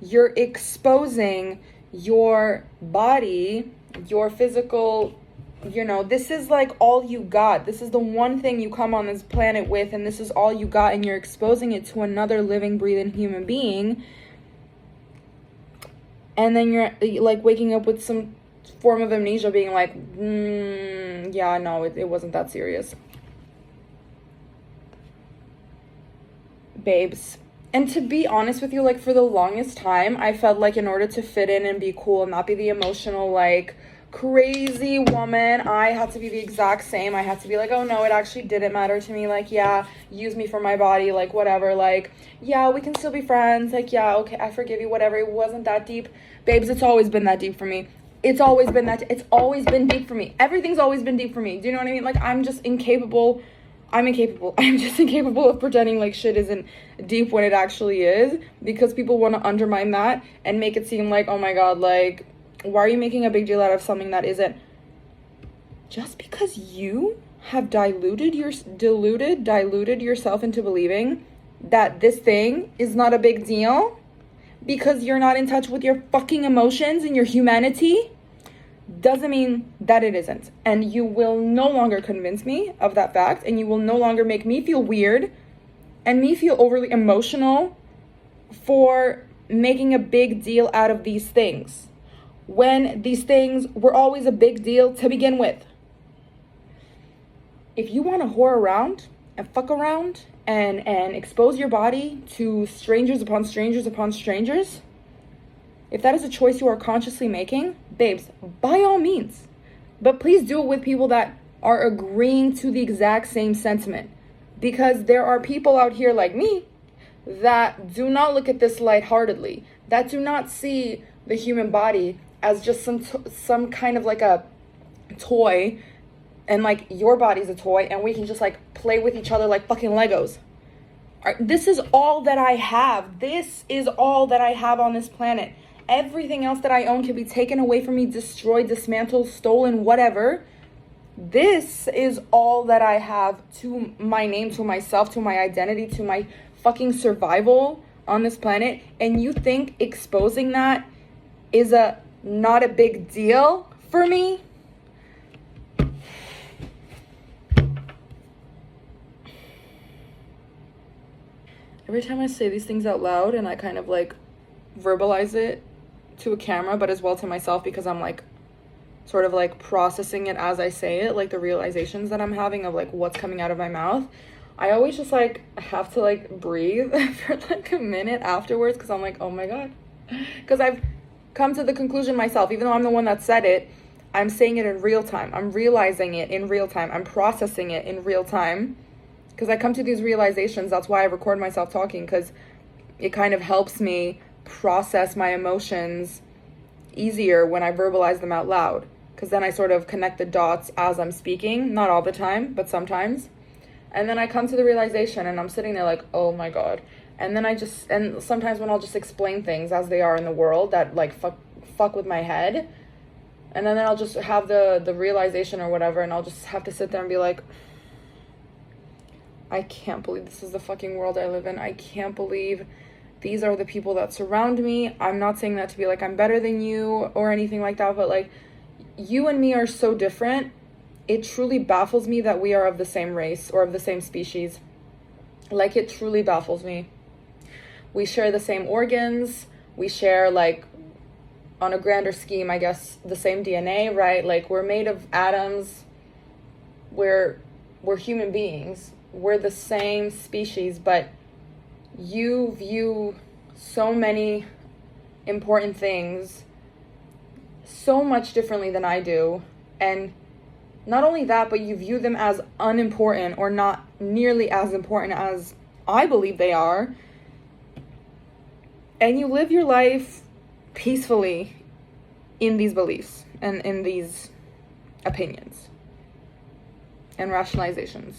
you're exposing your body, your physical, this is like all you got. This is the one thing you come on this planet with, and this is all you got, and you're exposing it to another living, breathing human being. And then you're like waking up with some form of amnesia, being like, yeah, no, it wasn't that serious. Babes. And to be honest with you, like, for the longest time, I felt like in order to fit in and be cool and not be the emotional, like, crazy woman, I had to be the exact same. I had to be like, oh no, it actually didn't matter to me. Like, yeah, use me for my body, like, whatever. Like, yeah, we can still be friends. Like, yeah, okay, I forgive you, whatever. It wasn't that deep. Babes, it's always been that deep for me. It's always been deep for me. Everything's always been deep for me. Do you know what I mean? Like, I'm just incapable. I'm just incapable of pretending like shit isn't deep when it actually is, because people want to undermine that and make it seem like, oh my God, like, why are you making a big deal out of something that isn't? Just because you have diluted yourself into believing that this thing is not a big deal because you're not in touch with your fucking emotions and your humanity, doesn't mean that it isn't. And you will no longer convince me of that fact, and you will no longer make me feel weird and me feel overly emotional for making a big deal out of these things, when these things were always a big deal to begin with. If you want to whore around and fuck around and expose your body to strangers upon strangers upon strangers, if that is a choice you are consciously making, babes, by all means. But please do it with people that are agreeing to the exact same sentiment. Because there are people out here like me that do not look at this lightheartedly, that do not see the human body as just some kind of like a toy, and like your body's a toy and we can just like play with each other like fucking Legos. This is all that I have. This is all that I have on this planet. Everything else that I own can be taken away from me, destroyed, dismantled, stolen, whatever. This is all that I have to my name, to myself, to my identity, to my fucking survival on this planet. And you think exposing that is not a big deal for me? Every time I say these things out loud and I kind of like verbalize it to a camera, but as well to myself, because I'm like sort of like processing it as I say it, like the realizations that I'm having of like what's coming out of my mouth, I always just like have to like breathe for like a minute afterwards, because I'm like, oh my God, because I've come to the conclusion myself, even though I'm the one that said it, I'm saying it in real time, I'm realizing it in real time, I'm processing it in real time, because I come to these realizations. That's why I record myself talking, because it kind of helps me process my emotions easier when I verbalize them out loud, because then I sort of connect the dots as I'm speaking, not all the time, but sometimes. And then I come to the realization and I'm sitting there like, oh my God. And then and sometimes when I'll just explain things as they are in the world that like fuck with my head, and then I'll just have the realization or whatever, and I'll just have to sit there and be like, I can't believe this is the fucking world I live in. I can't believe these are the people that surround me. I'm not saying that to be like I'm better than you or anything like that, but like you and me are so different. It truly baffles me that we are of the same race or of the same species. Like, it truly baffles me. We share the same organs. We share, like, on a grander scheme, I guess, the same DNA, right? Like, we're made of atoms. We're human beings. We're the same species, but you view so many important things so much differently than I do. And not only that, but you view them as unimportant or not nearly as important as I believe they are. And you live your life peacefully in these beliefs and in these opinions and rationalizations.